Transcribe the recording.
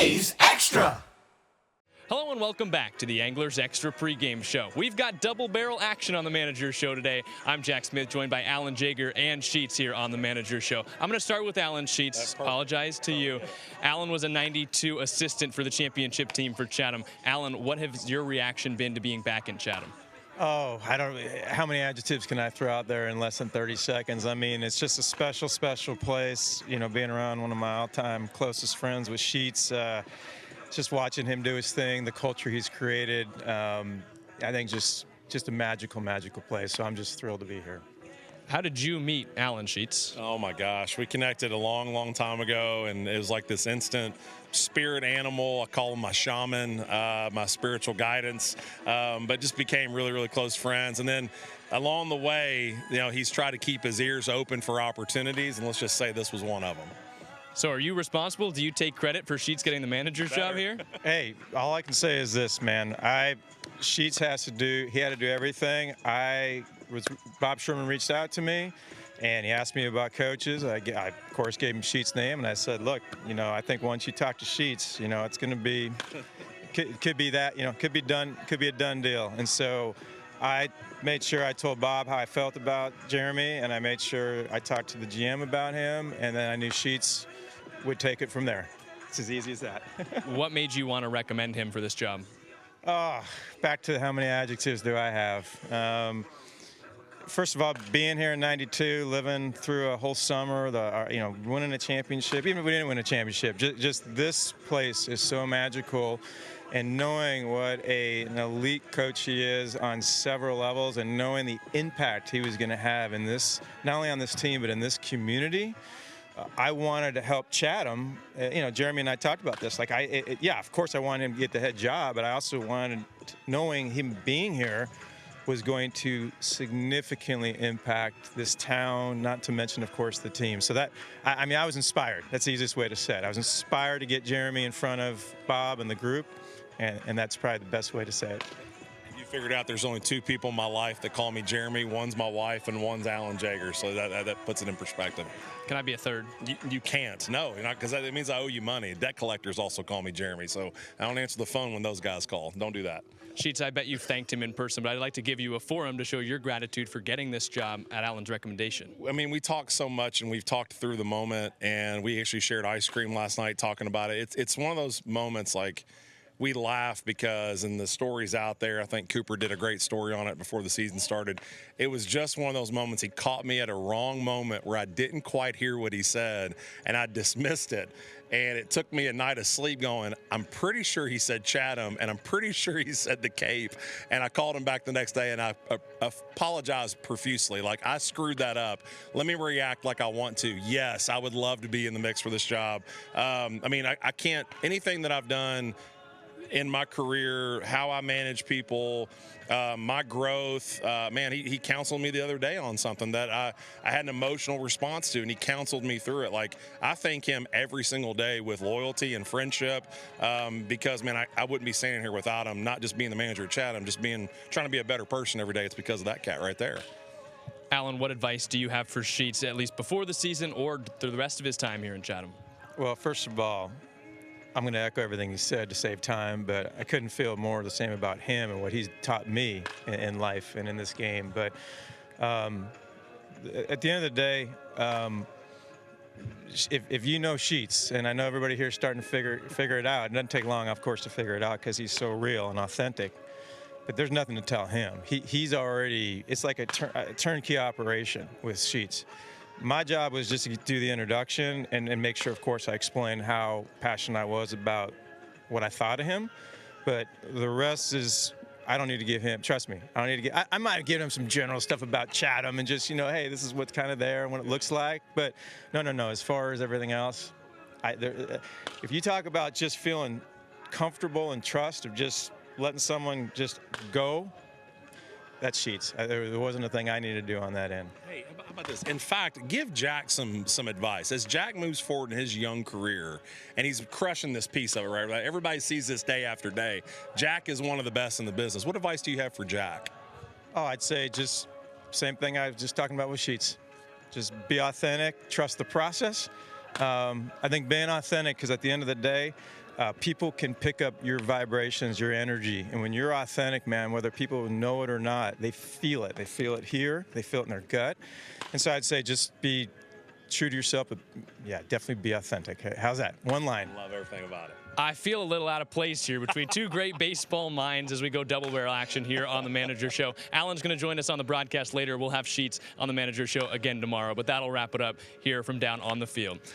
today's Extra. Hello and welcome back to the Anglers Extra pregame show. We've got double barrel action on the Manager's Show today. I'm Jack Smith, joined by Alan Jaeger and Sheets here on the Manager's Show. I'm going to start with Alan. Sheets. Apologize to you. Alan was a 92 assistant for the championship team for Chatham. Alan, what has your reaction been to being back in Chatham? Oh, how many adjectives can I throw out there in less than 30 seconds? I mean, it's just a special, special place. You know, being around one of my all-time closest friends with Sheets, just watching him do his thing, the culture he's created, I think just a magical, magical place. So I'm just thrilled to be here. How did you meet Alan Sheets? Oh my gosh, we connected a long, long time ago, and it was like this instant spirit animal. I call him my shaman, my spiritual guidance, but just became really, really close friends. And then along the way, you know, he's tried to keep his ears open for opportunities, and let's just say this was one of them. So are you responsible? Do you take credit for Sheets getting the manager's job here? Hey, all I can say is this, man. Sheets had to do everything. Bob Sherman reached out to me, and he asked me about coaches. I of course, gave him Sheets' name, and I said, look, you know, I think once you talk to Sheets, you know, it's going to be, could be that, you know, could be a done deal. And so I made sure I told Bob how I felt about Jeremy, and I made sure I talked to the GM about him, and then I knew Sheets would take it from there. It's as easy as that. What made you want to recommend him for this job? Oh, back to how many adjectives do I have? First of all, being here in '92, living through a whole summer, you know, winning a championship. Even if we didn't win a championship, just this place is so magical. And knowing what an elite coach he is on several levels, and knowing the impact he was going to have in this, not only on this team but in this community. I wanted to help Chatham. You know, Jeremy and I talked about this. Like, yeah, of course I wanted him to get the head job, but I also wanted, knowing him being here was going to significantly impact this town, not to mention, of course, the team. So that, I mean, I was inspired. That's the easiest way to say it. I was inspired to get Jeremy in front of Bob and the group, and that's probably the best way to say it. You figured out there's only two people in my life that call me Jeremy. One's my wife and one's Alan Jaeger, so that puts it in perspective. Can I be a third? You can't. No, because that means I owe you money. Debt collectors also call me Jeremy, so I don't answer the phone when those guys call. Don't do that. Sheets, I bet you've thanked him in person, but I'd like to give you a forum to show your gratitude for getting this job at Alan's recommendation. I mean, we talk so much, and we've talked through the moment, and we actually shared ice cream last night talking about it. It's one of those moments, like, we laugh because, and the story's out there, I think Cooper did a great story on it before the season started. It was just one of those moments. He caught me at a wrong moment where I didn't quite hear what he said, and I dismissed it. And it took me a night of sleep going, I'm pretty sure he said Chatham, and I'm pretty sure he said the Cape. And I called him back the next day, and I apologized profusely. Like, I screwed that up. Let me react like I want to. Yes, I would love to be in the mix for this job. I mean, I can't, anything that I've done in my career, how I manage people, my growth. Man, he counseled me the other day on something that I had an emotional response to, and he counseled me through it. Like, I thank him every single day with loyalty and friendship, because, man, I wouldn't be standing here without him, not just being the manager at Chatham, just trying to be a better person every day. It's because of that cat right there. Alan, what advice do you have for Sheets, at least before the season or through the rest of his time here in Chatham? Well, first of all, I'm going to echo everything he said to save time, but I couldn't feel more the same about him and what he's taught me in life and in this game. But at the end of the day, if you know Sheets, and I know everybody here is starting to figure it out, it doesn't take long, of course, to figure it out because he's so real and authentic. But there's nothing to tell him. He's already, it's like a turnkey operation with Sheets. My job was just to do the introduction and make sure, of course, I explained how passionate I was about what I thought of him. But the rest is, I don't need to give him, trust me, I don't need to give, I might have given him some general stuff about Chatham and just, you know, hey, this is what's kind of there and what it looks like. But no, as far as everything else, if you talk about just feeling comfortable and trust of just letting someone just go, that's Sheets. There wasn't a thing I needed to do on that end. Hey, how about this? In fact, give Jack some advice. As Jack moves forward in his young career, and he's crushing this piece of it, right? Everybody sees this day after day. Jack is one of the best in the business. What advice do you have for Jack? Oh, I'd say just same thing I was just talking about with Sheets. Just be authentic, trust the process. I think being authentic, because at the end of the day, People can pick up your vibrations, your energy, and when you're authentic, man, whether people know it or not, they feel it. They feel it here, they feel it in their gut. And so I'd say just be true to yourself, but yeah, definitely be authentic. How's that? One line. Love everything about it. I feel a little out of place here between two great baseball minds as we go double barrel action here on the Manager Show. Alan's going to join us on the broadcast later. We'll have Sheets on the Manager Show again tomorrow, but that'll wrap it up here from down on the field.